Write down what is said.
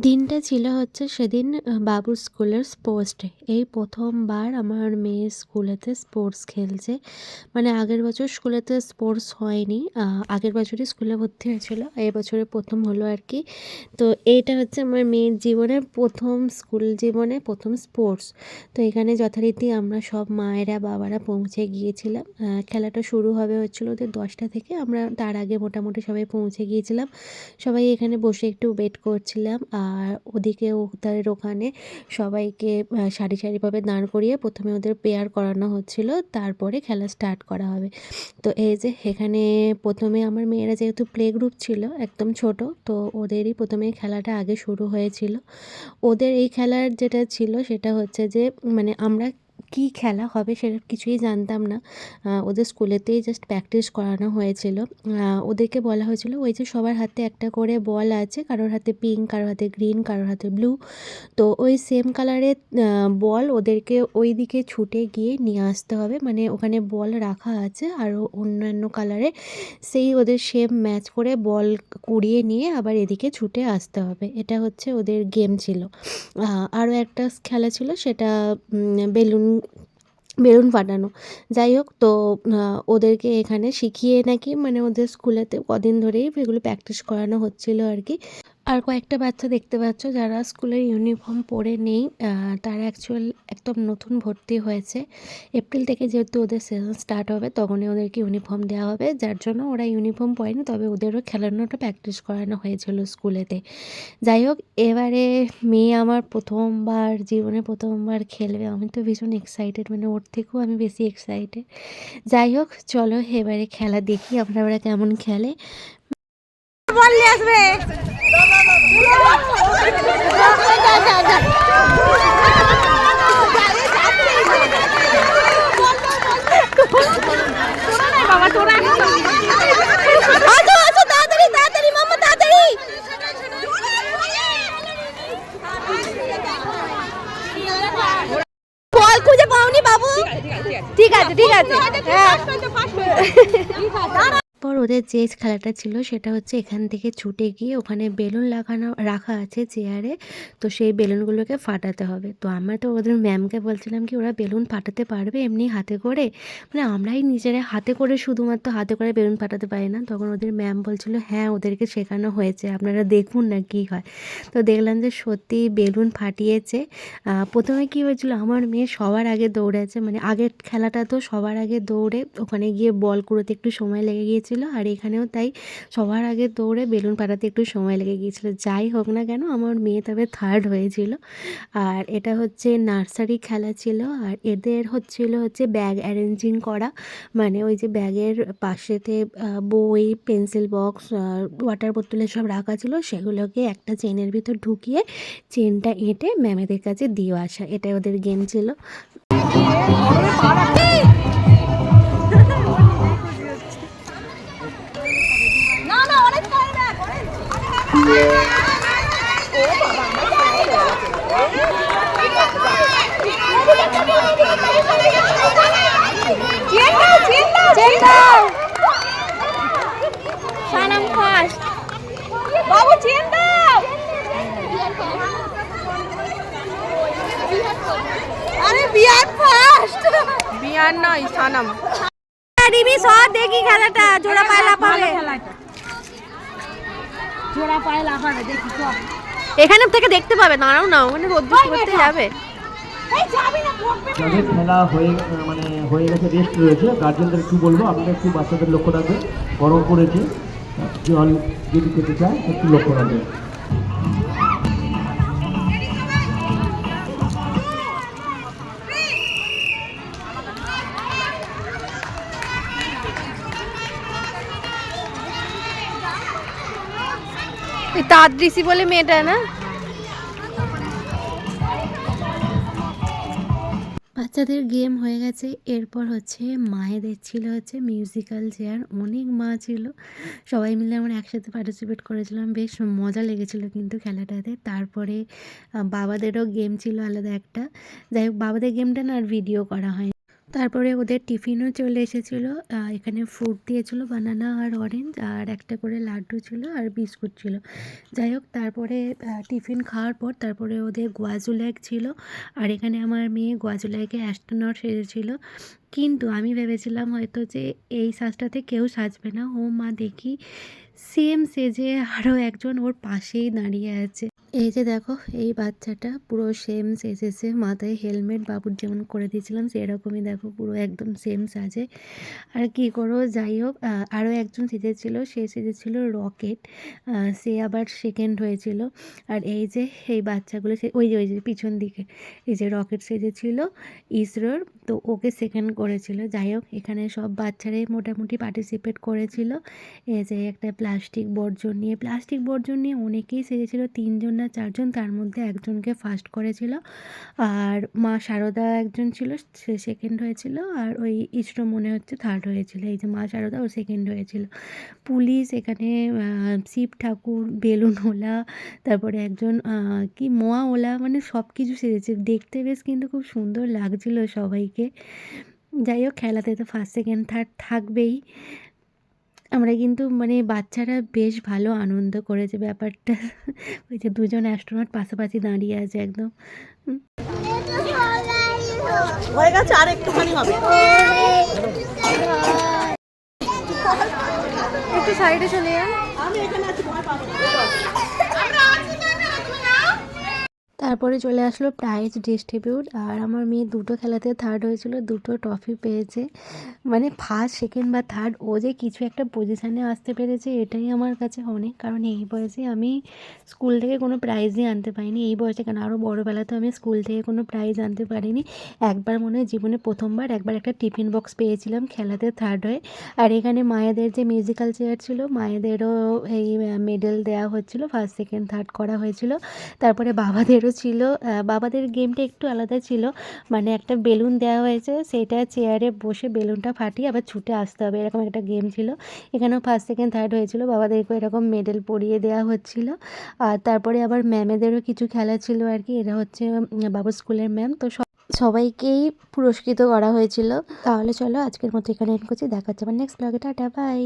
দিনটা ছিল হচ্ছে সেদিন বাবুর স্কুলের স্পোর্টস ডে। এই প্রথমবার আমার মেয়ে স্কুলেতে স্পোর্টস খেলছে। মানে আগের বছর স্কুলেতে স্পোর্টস হয়নি। আগের বছরই স্কুলে ভর্তি হয়েছিল। এই বছরে প্রথম হলো আর কি। তো এইটা হচ্ছে আমার মেয়ের জীবনের প্রথম স্কুল জীবনে প্রথম স্পোর্টস। তো এখানে যথারীতি আমরা সব মায়েরা বাবারা পৌঁছে গিয়েছিলাম। খেলাটা শুরু হবে হচ্ছিল ওদের 10টা থেকে। আমরা তার আগে মোটামুটি সবাই পৌঁছে গিয়েছিলাম। সবাই এখানে বসে একটু ওয়েট করছিলাম। আর ওদিকে ওদের ওখানে সবাইকে সারি সারিভাবে দাঁড় করিয়ে প্রথমে ওদের পেয়ার করানো হচ্ছিল, তারপরে খেলা স্টার্ট করা হবে। তো এই যে এখানে প্রথমে আমার মেয়েরা যেহেতু প্লে গ্রুপ ছিল একদম ছোট, তো ওদেরই প্রথমে খেলাটা আগে শুরু হয়েছিল। ওদের এই খেলার যেটা ছিল সেটা হচ্ছে যে মানে আমরা কী খেলা হবে সেটা কিছুই জানতাম না। ওদের স্কুলেতেই জাস্ট প্র্যাকটিস করানো হয়েছিল। ওদেরকে বলা হয়েছিল ওই যে সবার হাতে একটা করে বল আছে, কারোর হাতে পিঙ্ক, কারোর হাতে গ্রিন, কারোর হাতে ব্লু। তো ওই সেম কালারের বল ওদেরকে ওই দিকে ছুটে গিয়ে নিয়ে আসতে হবে। মানে ওখানে বল রাখা আছে আরও অন্যান্য কালারে, সেই ওদের সেম ম্যাচ করে বল কুড়িয়ে নিয়ে আবার এদিকে ছুটে আসতে হবে। এটা হচ্ছে ওদের গেম ছিল। আরও একটা খেলা ছিল, সেটা বেলুন বেলুন ফাটানো। যাই হোক, তো ওদেরকে এখানে শিখিয়ে নাকি মানে ওদের স্কুলেতে কদিন ধরেই এগুলো প্র্যাকটিস করানো হচ্ছিল আর কি। আর কয়েকটা বাচ্চা দেখতে পাচ্ছ যারা স্কুলের ইউনিফর্ম পরে নেই। তারা অ্যাকচুয়াল একদম নতুন ভর্তি হয়েছে। এপ্রিল থেকে যেহেতু ওদের সেশন স্টার্ট হবে তখনই ওদেরকে ইউনিফর্ম দেওয়া হবে, যার জন্য ওরা ইউনিফর্ম পরেনি, তবে ওদেরও খেলানোটা প্র্যাকটিস করানো হয়েছিল স্কুলেতে। যাই হোক, এবারে মেয়ে আমার প্রথমবার জীবনে প্রথমবার খেলবে। আমি তো ভীষণ এক্সাইটেড, মানে ওর থেকেও আমি বেশি এক্সাইটেড। যাই হোক, চলো এবারে খেলা দেখি আমরা ওরা কেমন খেলে। বল নিয়ে আসবে। বাবা তোরা আসো আসো, তাড়াতাড়ি তাড়াতাড়ি মাম্মা তাড়াতাড়ি। বল খুঁজে পাওনি বাবু? ঠিক আছে ঠিক আছে। পর ওদের যে খেলাটা ছিল সেটা হচ্ছে এখান থেকে ছুটে গিয়ে ওখানে বেলুন রাখা আছে চেয়ারে। তো সেই বেলুনগুলোকে ফাটাতে হবে। তো আমরা তো ওদের ম্যামকে বলছিলাম কি ওরা বেলুন ফাটাতে পারবে এমনি হাতে করে, মানে আমরাই নিজেরা হাতে করে শুধুমাত্র হাতে করে বেলুন ফাটাতে পারি না। তখন ওদের ম্যাম বলছিল হ্যাঁ ওদেরকে শেখানো হয়েছে, আপনারা দেখুন না কী হয়। তো দেখলাম যে সত্যি বেলুন ফাটিয়েছে। প্রথমে কী হয়েছিল, আমার মেয়ে সবার আগে দৌড়েছে, মানে আগের খেলাটা তো সবার আগে দৌড়ে ওখানে গিয়ে বল কুড়োতে একটু সময় লেগে গিয়েছিল, আর এখানেও তাই সবার আগে দৌড়ে বেলুন ফাটাতে একটু সময় লেগে গিয়েছিল। যাই হোক না কেন আমার মেয়ে তবে থার্ড হয়েছিল। আর এটা হচ্ছে নার্সারি খেলা ছিল। আর এদের হচ্ছে ব্যাগ অ্যারেঞ্জিং করা, মানে ওই যে ব্যাগের পাশেতে বই, পেন্সিল বক্স, ওয়াটার বোতল সব রাখা ছিল, সেগুলোকে একটা চেনের ভিতর ঢুকিয়ে চেনটা এঁটে ম্যামেদের কাছে দিয়ে আসা, এটাই ওদের গেম ছিল। না না অনেক টাইম না করে। ও বাবা সানাম ফার্স্ট। বাবু চেন দাও। আরে বিয়ার ফার্স্ট। বিয়ার নয় সানাম। রিমি সব দেখি খেলাটা, জোড়া পায়ে লাফাবে। জোড়া পায়ে লাফাবে দেখি সব। এখানে থেকে দেখতে পাবে, দাঁড়াও না ওখানে রোদ্দুর করতে যাবে। যাদের খেলা হয়ে গেছে, রেস্ট রয়েছে, গার্জেনদের একটু বলবো আপনারা একটু বাচ্চাদের লক্ষ্য রাখবেন, গরম পড়েছে, জল যদি খেতে চায় একটু লক্ষ্য রাখবেন। তাদৃশি বলে মেয়েটা না? বাচ্চাদের গেম হয়ে গেছে। এরপর হচ্ছে মায়েদের ছিল হচ্ছে মিউজিক্যাল চেয়ার। অনেক মা ছিল, সবাই মিলে আমরা একসাথে পার্টিসিপেট করেছিলাম, বেশ মজা লেগেছিল কিন্তু খেলাটাতে। তারপরে বাবাদেরও গেম ছিল আলাদা একটা। যাই হোক, বাবাদের গেমটা না আর ভিডিও করা হয়। তারপরে ওদের টিফিনও চলে এসেছিলো। এখানে ফ্রুট দিয়েছিল, বানানা আর অরেঞ্জ, আর একটা করে লাড্ডু ছিল আর বিস্কুট ছিল। যাই হোক, তারপরে টিফিন খাওয়ার পর তারপরে ওদের গোয়াজুলেক ছিল। আর এখানে আমার মেয়ে গোয়াজুলেকে অ্যাস্ট্রোনট সেজেছিল। কিন্তু আমি ভেবেছিলাম হয়তো যে এই সাজটাতে কেউ সাজবে না। ও মা, দেখি সেম সেজে আরও একজন ওর পাশেই দাঁড়িয়ে আছে। এই যে দেখো, এই বাচ্চাটা পুরো সেম সেজেছে, মাথায় হেলমেট বাবুর যেমন করে দিয়েছিলাম সেরকমই দেখো, পুরো একদম সেম সাজে। আর কি করো, যাই হোক, আরও একজন সেজেছিল, সে সেজেছিল রকেট। সে আবার সেকেন্ড হয়েছিল। আর এই যে এই বাচ্চাগুলো, সে ওই যে পিছন দিকে এই যে রকেট সেজেছিল ইসরোর, তো ওকে সেকেন্ড করেছিল। যাই হোক, এখানে সব বাচ্চারাই মোটামুটি পার্টিসিপেট করেছিল। এই যে একটা প্লাস্টিক বর্জন নিয়ে অনেকেই সেজেছিল, 3 জন না 4 জন, তার মধ্যে একজনকে ফার্স্ট করেছিল। আর মা শারদা একজন ছিল, সে সেকেন্ড হয়েছিল। আর ওই ইসরো মনে হচ্ছে থার্ড হয়েছিল। এই যে মা শারদা, ও সেকেন্ড হয়েছিল। পুলিশ এখানে, শিব ঠাকুর, বেলুনওয়ালা, তারপরে একজন কি মোয়াওয়ালা, মানে সব কিছু সেজেছে। দেখতে বেশ কিন্তু খুব সুন্দর লাগছিল সবাইকে। যাই হোক, খেলাতে তো ফার্স্ট সেকেন্ড থার্ড থাকবেই। আমরা কিন্তু মানে বাচ্চারা বেশ ভালো আনন্দ করেছে ব্যাপারটা। ওই যে 2 জন অ্যাস্ট্রোনট পাশাপাশি দাঁড়িয়ে আছে একদম। হয়ে গেছে, আর একটুখানি হবে। একটু সাইডে চলে যান। আমি এখানে আছি, ভয় পাবো না। তারপরে চলে আসলো প্রাইজ ডিস্ট্রিবিউট। আর আমার মেয়ে দুটো খেলাতে থার্ড হয়েছিল, দুটো ট্রফি পেয়েছে। মানে ফার্স্ট সেকেন্ড বা থার্ড, ও যে কিছু একটা পজিশানে আসতে পেরেছে এটাই আমার কাছে অনেক। কারণ এই বয়সে আমি স্কুল থেকে কোনো প্রাইজই আনতে পারিনি। এই বয়সে কেন, আরও বড়োবেলাতেও আমি স্কুল থেকে কোনো প্রাইজ আনতে পারিনি। একবার মনে হয় জীবনে প্রথমবার একবার একটা টিফিন বক্স পেয়েছিলাম খেলাতে থার্ড হয়ে। আর এখানে মায়েদের যে মিউজিক্যাল চেয়ার ছিল, মায়েদেরও এই মেডেল দেওয়া হচ্ছিল, ফার্স্ট সেকেন্ড থার্ড করা হয়েছিল। তারপরে বাবাদেরও ছিল। বাবাদের গেমটা একটু আলাদা ছিল, মানে একটা বেলুন দেওয়া হয়েছে, সেটা চেয়ারে বসে বেলুনটা ফাটিয়ে আবার ছুটে আসতে হবে, এরকম একটা গেম ছিল। এখানেও ফার্স্ট সেকেন্ড থার্ড হয়েছিল, বাবাদেরকে এরকম মেডেল পরিয়ে দেওয়া হচ্ছিল। আর তারপরে আবার ম্যামেদেরও কিছু খেলা ছিল আর কি। এরা হচ্ছে বাবুর স্কুলের ম্যাম, তো সবাইকেই পুরস্কৃত করা হয়েছিল। তাহলে চলো আজকের মতো এখানে এন্ড করছি, দেখা হচ্ছে আবার নেক্সট ব্লগে। Tata, by.